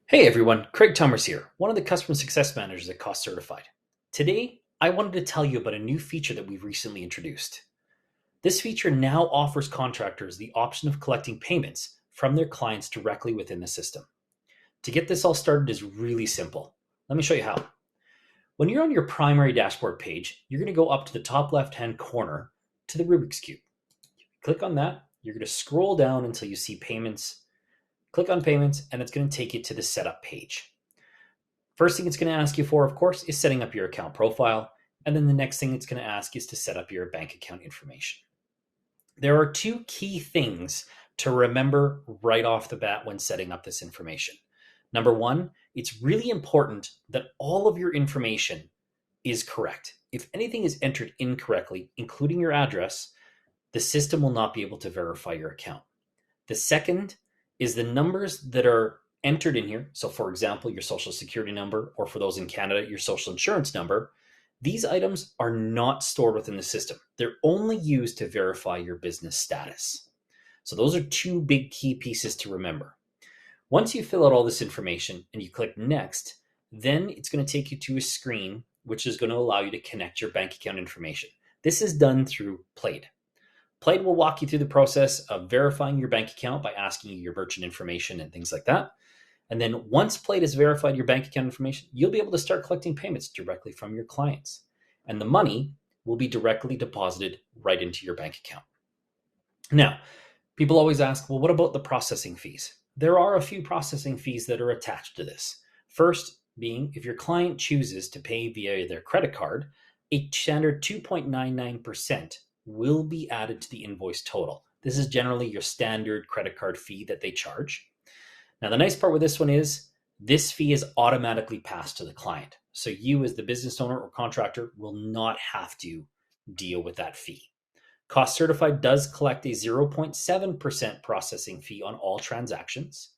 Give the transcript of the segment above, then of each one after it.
Hey everyone, Craig Tummers here, one of the customer success managers at CostCertified. Today, I wanted to tell you about a new feature that we've recently introduced. This feature now offers contractors the option of collecting payments from their clients directly within the system. To get this all started is really simple. Let me show you how. When you're on your primary dashboard page, you're going to go up to the top left-hand corner to the Rubik's Cube. Click on that. You're going to scroll down until you see payments. Click on payments, and it's going to take you to the setup page. First thing it's going to ask you for, of course, is setting up your account profile. And then the next thing it's going to ask is to set up your bank account information. There are two key things to remember right off the bat when setting up this information. Number one, it's really important that all of your information is correct. If anything is entered incorrectly, including your address, the system will not be able to verify your account. The second is the numbers that are entered in here. So for example, your social security number, or for those in Canada, your social insurance number. These items are not stored within the system. They're only used to verify your business status. So those are two big key pieces to remember. Once you fill out all this information and you click next, then it's going to take you to a screen which is going to allow you to connect your bank account information. This is done through Plaid. Plaid will walk you through the process of verifying your bank account by asking you your merchant information and things like that. And then once Plaid has verified your bank account information, you'll be able to start collecting payments directly from your clients. And the money will be directly deposited right into your bank account. Now, people always ask, well, what about the processing fees? There are a few processing fees that are attached to this. First being, if your client chooses to pay via their credit card, a standard 2.99% will be added to the invoice total. This is generally your standard credit card fee that they charge. Now, the nice part with this one is this fee is automatically passed to the client. So you as the business owner or contractor will not have to deal with that fee. CostCertified does collect a 0.7% processing fee on all transactions.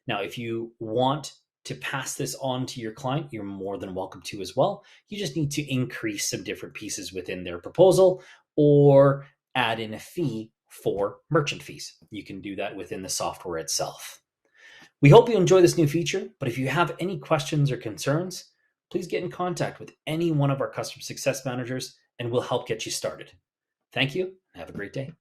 Now, if you want to pass this on to your client, you're more than welcome to as well. You just need to increase some different pieces within their proposal or add in a fee for merchant fees. You can do that within the software itself. We hope you enjoy this new feature, but if you have any questions or concerns, please get in contact with any one of our customer success managers and we'll help get you started. Thank you and have a great day.